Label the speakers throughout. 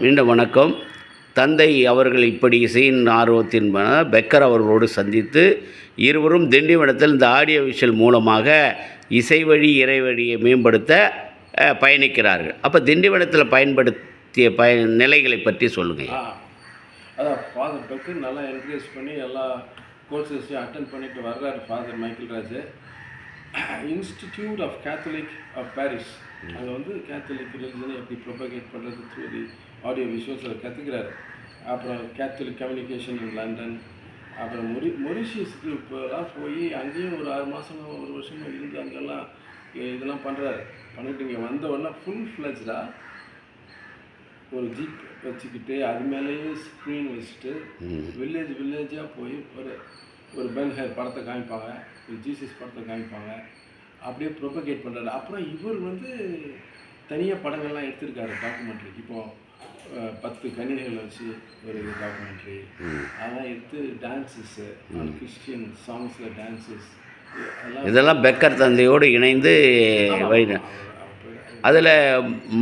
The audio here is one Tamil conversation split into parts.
Speaker 1: மீண்டும் வணக்கம். தந்தை அவர்கள் இப்படி இசையின் ஆர்வத்தின் பெக்கர் அவர்களோடு சந்தித்து இருவரும் திண்டிவனத்தில் இந்த ஆடியோ விஷுவல் மூலமாக இசை வழி இறை வழியை மேம்படுத்த பயணிக்கிறார்கள். அப்போ திண்டிவனத்தில் பயன்படுத்திய நிலைகளை பற்றி சொல்லுங்கள்.
Speaker 2: அதான் ஃபாதர் பெக்கர் நல்லா என்கரேஜ் பண்ணி எல்லா கோர்சஸையும் அட்டன் பண்ணிட்டு வர்றாரு father Michael Raj. Institute of Catholic of Paris, அங்கே வந்து கேத்தலிக் ரிலிஜனை எப்படி ப்ரொபகேட் பண்ணுறது த்ரூ தி ஆடியோ விஷுவல்ஸ் அதை கற்றுக்கிறாரு. அப்புறம் கேத்தலிக் கம்யூனிகேஷன் இன் லண்டன், அப்புறம் மொரிஷியஸுக்கு இப்போலாம் போய் அங்கேயும் ஒரு 6 மாதமோ 1 வருஷமோ இருந்து அங்கெல்லாம் இதெல்லாம் பண்ணிட்டு இங்கே வந்த உடனே ஃபுல் ஃப்ளெஜ்டாக ஒரு ஜீப் வச்சுக்கிட்டு அது மேலேயே ஸ்க்ரீன் வச்சுட்டு வில்லேஜாக போய் ஒரு பென் ஹேர் படத்தை காமிப்பாங்க, ஒரு ஜீசஸ் படத்தை காமிப்பாங்க, அப்படியே ப்ரொபகேட் பண்ணுறாரு. அப்புறம் இவர் வந்து தனியாக படங்கள்லாம் எடுத்திருக்காரு, டாக்குமெண்ட்ரி. இப்போது 10 கன்னிகைகளை வச்சு ஒரு டாக்குமெண்ட்ரி அதெல்லாம் எடுத்து டான்ஸஸ்ஸு, கிறிஸ்டியன் சாங்ஸில் டான்ஸஸ்
Speaker 1: இதெல்லாம் பெக்கர் தந்தையோடு இணைந்து அதில்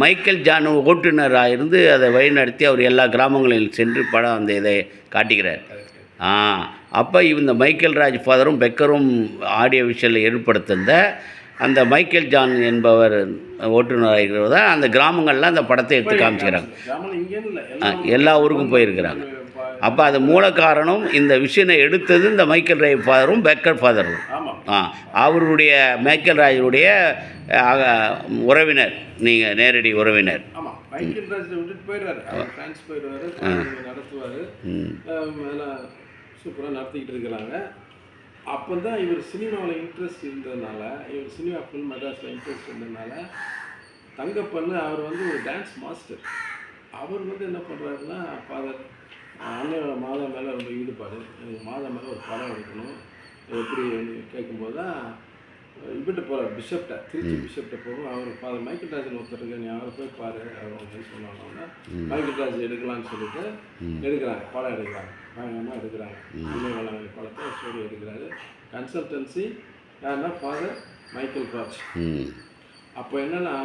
Speaker 1: மைக்கேல் ஜான் ஓட்டுநராக இருந்து அதை வழிநடத்தி அவர் எல்லா கிராமங்களில் சென்று படம் அந்த இதை காட்டுகிறார். அப்போ இந்த மைக்கேல் ராஜ் ஃபாதரும் பெக்கரும் ஆடியோ விஷுவலில் ஏற்படுத்திருந்த அந்த மைக்கேல் ஜான் என்பவர் ஓட்டுநராக இருக்கிறவர் தான் அந்த கிராமங்களில் அந்த படத்தை எடுத்து காமிச்சிக்கிறாங்க. எல்லா ஊருக்கும் போயிருக்கிறாங்க. அப்போ அது மூல காரணம் இந்த விஷயனை எடுத்தது இந்த மைக்கேல் ராஜ் ஃபாதரும் பெக்கர் ஃபாதரும். அவருடைய மைக்கேல் ராஜுடைய உறவினர், நீங்கள் நேரடி உறவினர்.
Speaker 2: மைக்கேல் ராஜ் விட்டுட்டு போயிடுறாரு, அவர் ஃப்ரான்ஸ் போயிடுவார், நடத்துவார், சூப்பராக நடத்திக்கிட்டு இருக்கிறாங்க. அப்போ தான் இவர் சினிமாவில் இன்ட்ரெஸ்ட் இருந்ததுனால, இவர் சினிமா ஃபில்ம் மெட்ராஸில் இன்ட்ரெஸ்ட் இருந்ததுனால தங்கப்பண்ணு அவர் வந்து ஒரு டான்ஸ் மாஸ்டர். அவர் வந்து என்ன பண்ணுறாருன்னா, ஃபாதர் அண்ணனோட மாதா மேலே ரொம்ப ஈடுபாடு, எனக்கு மாதா மேலே ஒரு படம் எடுக்கணும் எப்படி கேட்கும்போது தான் இவர்கிட்ட போகிறார், பிஷப்கிட்ட, திருச்சி பிஷப்கிட்ட போகும். அவர் ஃபாதர் மைக்கேல் ராஜன் ஒருத்தர் இருக்கு, நீ அவரை போய் பாரு, அவர் ஹெல்ப் பண்ணுவாங்கன்னா மைக்கேல் ராஜ் எடுக்கலான்னு சொல்லிட்டு எடுக்கிறாங்க, படம் எடுக்கிறாங்க, பயங்கரமாக எடுக்கிறாங்க. இன்னொரு படத்தை ஸ்டோரி எடுக்கிறாரு. கன்சல்டன்சி யாருன்னா ஃபாதர் மைக்கேல் ராஜ். அப்போ என்னென்னா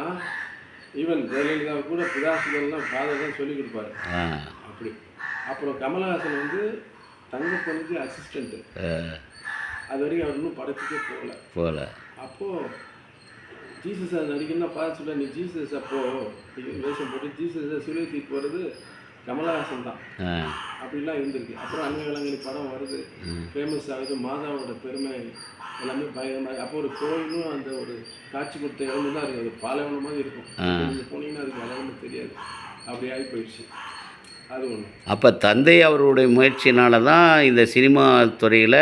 Speaker 2: ஈவன் ஜெயலலிதா கூட பிதாசுகள்லாம் ஃபாதர் தான் சொல்லிக் கொடுப்பாரு அப்படி. அப்புறம் கமலஹாசன் வந்து தங்கப்பனுக்கு அசிஸ்டண்ட்டு, அது வரைக்கும் அவர் இன்னும் படத்துக்கே போகல. அப்போது ஜீசஸ் நடிக்கணும்னா பார்த்து சொல்ல, நீ ஜீசஸ் அப்போது வேஷம் போட்டு ஜீசஸை சுழேத்தி போகிறது கமலஹாசன் தான், அப்படிலாம் இருந்திருக்கு. அப்புறம் அங்கே விலங்கனி படம் வருது, ஃபேமஸ் ஆகுது, மாதாவோட பெருமை எல்லாமே பயங்கரமாக. அப்போ ஒரு கோயிலும் அந்த ஒரு காட்சி கொடுத்த இடமும் தான் இருக்குது, அது பாலைவனம் மாதிரி இருக்கும். நீங்கள் போனீங்கன்னா அதுக்கு வளரமே தெரியாது, அப்படி ஆகி போயிடுச்சு. அது ஒன்று.
Speaker 1: அப்போ தந்தை அவருடைய முயற்சினால தான் இந்த சினிமா துறையில்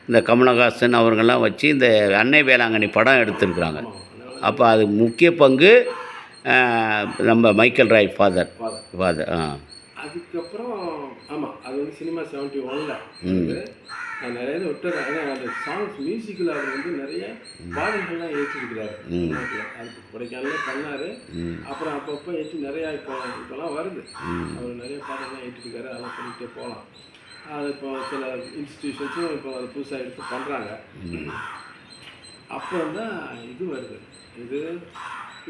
Speaker 1: இந்த கமலஹாசன் அவர்கள்லாம் வச்சு இந்த அன்னை வேளாங்கண்ணி படம் எடுத்துருக்குறாங்க. அப்போ அது முக்கிய பங்கு நம்ம மைக்கேல் ராஜ் ஃபாதர்.
Speaker 2: அதுக்கப்புறம் ஆமாம், அது வந்து சினிமா 71ல் நிறைய விட்டார். ஆனால் அந்த சாங்ஸ் மியூசிக்கில் அவர் வந்து நிறைய பாடல்கள்லாம் ஏற்றிருக்கிறாரு. அதுக்கு கொடைக்கானலே பண்ணார். அப்புறம் அப்பப்போ ஏற்றி நிறையா இப்போலாம் வருது, அவர் நிறைய பாடல்கள்லாம் ஏற்றிருக்காரு. அதெல்லாம் பண்ணிகிட்டே போகலாம். அது இப்போ சில இன்ஸ்டிடியூஷன்ஸும் இப்போ அது புதுசாக எடுத்து பண்ணுறாங்க. அப்புறம் தான் இது வருது,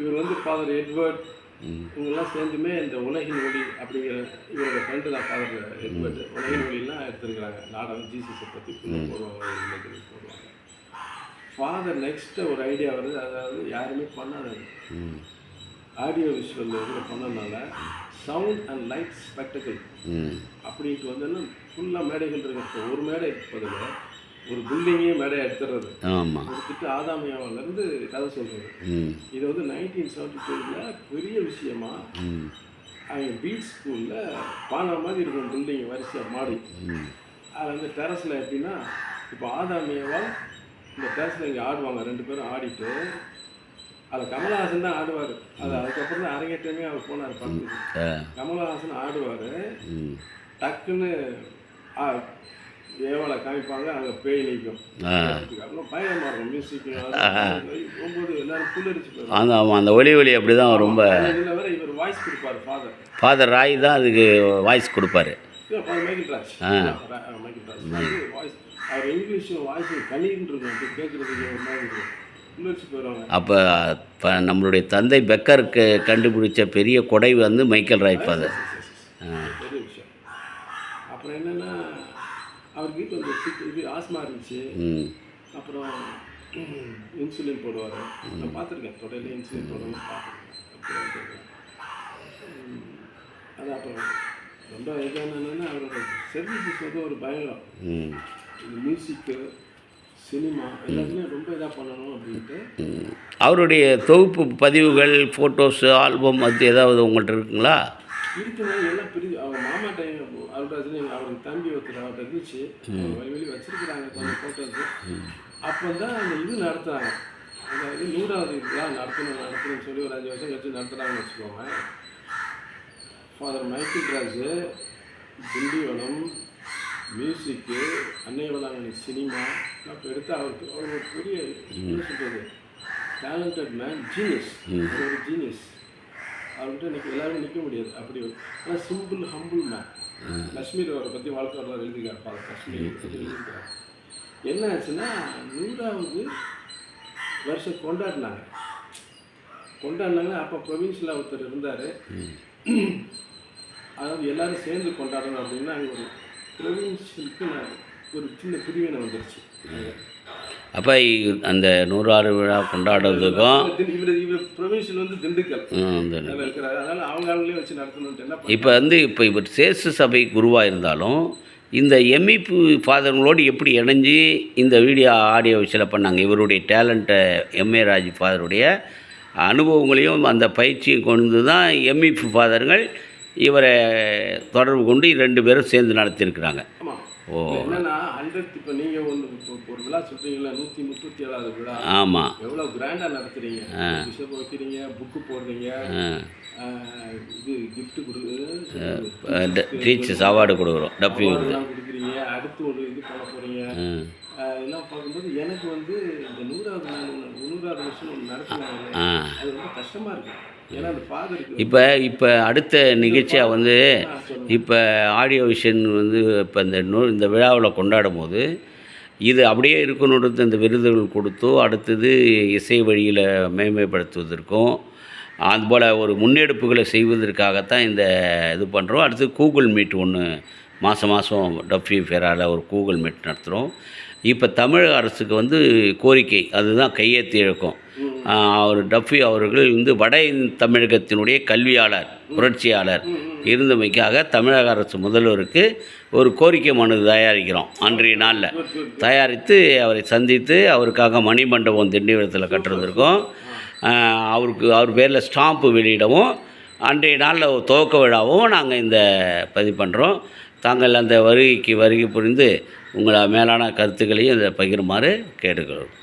Speaker 2: இவர் வந்து ஃபாதர் எட்வர்ட் இவங்கெல்லாம் சேர்ந்துமே இந்த உலகின் ஒளி அப்படிங்கிற இவரோட ஃப்ரெண்டு தான் ஃபாதர் எட்வர்ட். உலகின் ஒளிலாம் எடுத்துருக்குறாங்க, நாடகம் ஜீசஸை பற்றி போடுவாங்க. ஃபாதர் நெக்ஸ்ட்டு ஒரு ஐடியா வருது, அதாவது யாருமே பண்ணாதது ஆடியோ விஷுவல் இதில் பண்ணதுனால சவுண்ட் அண்ட் லைட் ஸ்பெக்டக்கிள் அப்படின்ட்டு வந்து ஃபுல்லாக மேடைகள் இருக்கிற ஒரு மேடை பதில் ஒரு பில்டிங்கே மேடை எடுத்துடுறது, எடுத்துட்டு ஆதாமியாவிலேருந்து கதை சொல்கிறது. இது வந்து 1972 பெரிய விஷயமா அவங்க பீச் ஸ்கூலில் பானை மாதிரி இருக்கும் பில்டிங் வரிசையாக மாடி. அதில் வந்து டெரஸில் எப்படின்னா, இப்போ ஆதாமியாவால் இந்த டெரஸில் இங்கே ஆடுவாங்க, 2 பேரும் ஆடிட்டு அதில் கமலஹாசன் தான் ஆடுவார். அதுக்கப்புறம் தான் அரங்கேற்றமே அவர் போனார் படத்துக்கு. கமலஹாசன் ஆடுவார், டக்குன்னு ஏவாளை காமிப்பாங்க, அங்கே பேய் நிற்கும். அப்புறம் பயமாக இருக்கும் மியூசிக் போகும்போது எல்லாரும் புல்லரிச்சு போயிடும்.
Speaker 1: அந்த ஒலி அப்படி தான் ரொம்ப.
Speaker 2: இதில் வேறு இவர் வாய்ஸ் கொடுப்பார்,
Speaker 1: ஃபாதர் ராய் தான் அதுக்கு வாய்ஸ் கொடுப்பாரு.
Speaker 2: மைக்கேல் ராஜ் வாய்ஸ், அவர் இங்கிலீஷ் வாய்ஸ் கணிக்கிட்டு இருக்கும், அப்படி கேட்குறதுக்கு ஒரு மாதிரி இருக்கும். உணர்ச்சி போயிடுவாங்க.
Speaker 1: அப்போ நம்மளுடைய தந்தை பெக்கருக்கு கண்டுபிடிச்ச பெரிய கொடை வந்து மைக்கேல் ராஜ் ஃபாதர்.
Speaker 2: பெரிய விஷயம். அப்புறம் என்னென்னா அவருக்கு கொஞ்சம் இது ஆஸ்மா இருந்துச்சு. அப்புறம் இன்சுலின் போடுவார். நான் பார்த்துருக்கேன், தொடையில் இன்சுலின் போடுவாங்க பார்த்துருக்கேன். அது அப்புறம் ரொம்ப என்னென்னா அவரோட சர்வீசஸ் வந்து ஒரு பயம். இந்த மியூசிக்கு, சினிமா எல்லாத்துலேயும் ரொம்ப இதாக பண்ணணும் அப்படின்ட்டு.
Speaker 1: அவருடைய தொகுப்பு பதிவுகள், ஃபோட்டோஸு, ஆல்பம் அது ஏதாவது உங்கள்கிட்ட இருக்குங்களா?
Speaker 2: இருக்குன்னா எல்லாம் பிரிஞ்சு அவங்க மாமா டைம் அவருக்கு தம்பி ஒருத்தர் அவர்கிட்ட இருந்துச்சு. வெளியே வச்சிருக்கிறாங்க கொஞ்சம் ஃபோட்டோஸு. அப்போ தான் அந்த இது நடத்துகிறாங்க, அதாவது 100வது இதெல்லாம் நடத்தணும்னு சொல்லி ஒரு 5 வருஷம் கழிச்சு நடத்துகிறாங்கன்னு வச்சுக்கோங்க. ஃபாதர் மைக்கேல் ராஜ் திண்டிவனம் மியூசிக்கு, அன்னை வேளாங்கண்ணி சினிமா இப்போ எடுத்து அவருக்கு அவர் ஒரு பெரிய என்ன சொல்கிறது டேலண்டட் மேன், ஜீனியஸ். ஒரு ஜீனியஸ். அவர்கிட்ட இன்றைக்கி எல்லாரும் நிற்க முடியாது அப்படி. ஆனால் சிம்பிள் ஹம்பிள் மேன். காஷ்மீர் அவரை பற்றி வாழ்க்கை வரலாறு எழுதிக்கார் ஃபாதர் காஷ்மீர் பற்றி எழுதியிருக்கார். என்ன ஆச்சுன்னா 100வது வருஷம் கொண்டாடினாங்க. அப்போ ப்ரொவின்ஸில் ஒருத்தர் இருந்தார். அதாவது எல்லோரும் சேர்ந்து கொண்டாடணும் அப்படின்னா அங்கே ஒரு ப்ரொவின்ஸுக்கு ஒரு சின்ன பிரிவினை வந்துருச்சு.
Speaker 1: அப்போ அந்த 100வது விழா கொண்டாடுறதுக்கும்
Speaker 2: இவர் ப்ரொவின்ஷியல் வந்து திண்டுக்கல் இருக்கிறாரு. அதனால் அவங்களே வச்சு நடத்தணுன்ட்டு என்ன
Speaker 1: இப்போ வந்து இவர் சேசு சபை குருவாக இருந்தாலும் இந்த எம்இபி ஃபாதர்களோடு எப்படி இணைஞ்சி இந்த ஆடியோ விஷயம் பண்ணாங்க. இவருடைய டேலண்ட்டை எம்ஏ ராஜ் ஃபாதருடைய அனுபவங்களையும் அந்த பயிற்சியும் கொண்டு தான் எம்இபி ஃபாதர்கள் இவரை தொடர்பு கொண்டு 2 பேரும் சேர்ந்து நடத்தியிருக்கிறாங்க.
Speaker 2: ஓ என்னன்னா 100 இப்போ நீங்கள் ஒரு விழா சொல்கிறீங்களா, 137வது விழா.
Speaker 1: ஆமாம்,
Speaker 2: எவ்வளோ கிராண்டாக நடத்துகிறீங்க. பிஷப் வைக்கிறீங்க, புக்கு போடுறீங்க, இது கிஃப்ட் கொடுக்குறது,
Speaker 1: டீச்சர்ஸ் அவார்டு கொடுக்குறோம், டப்பி
Speaker 2: கொடுக்குறீங்க. அடுத்து ஒரு இது பண்ண போகிறீங்க. இதெல்லாம் பார்க்கும்போது எனக்கு வந்து இந்த 100வது வருஷம் நடத்தினாங்க. அது ரொம்ப கஷ்டமாக இருக்குது.
Speaker 1: இப்போ அடுத்த நிகழ்ச்சியாக வந்து இப்போ ஆடியோ விஷன் வந்து இப்போ இந்த விழாவில் கொண்டாடும் போது இது அப்படியே இருக்கணுன்றது இந்த விருதுகள் கொடுத்தோ, அடுத்தது இசை வழியில் மேன்மைப்படுத்துவதற்கும் அதுபோல் ஒரு முன்னெடுப்புகளை செய்வதற்காகத்தான் இந்த இது பண்ணுறோம். அடுத்து கூகுள் மீட் ஒன்று மாதம் டஃபி ஃபெராவில் ஒரு கூகுள் மீட் நடத்துகிறோம். இப்போ தமிழக அரசுக்கு வந்து கோரிக்கை அதுதான் கையெழுத்து இழக்கும். அவர் டஃபி அவர்கள் வந்து வட தமிழகத்தினுடைய கல்வியாளர், புரட்சியாளர் இருந்தமைக்காக தமிழக அரசு முதல்வருக்கு ஒரு கோரிக்கை மனு தயாரிக்கிறோம். அன்றைய நாளில் தயாரித்து அவரை சந்தித்து அவருக்காக மணிமண்டபம் திண்டிவனத்தில் கட்டுறதுக்கும் அவர் பேரில் ஸ்டாம்பு வெளியிடவும் அன்றைய நாளில் துவக்க விழாவும் நாங்கள் இந்த பதிவு பண்ணுறோம். தாங்கள் அந்த வருகை புரிந்து உங்களை மேலான கருத்துக்களையும் இதை பகிருமாறு கேட்டுக்கிறோம்.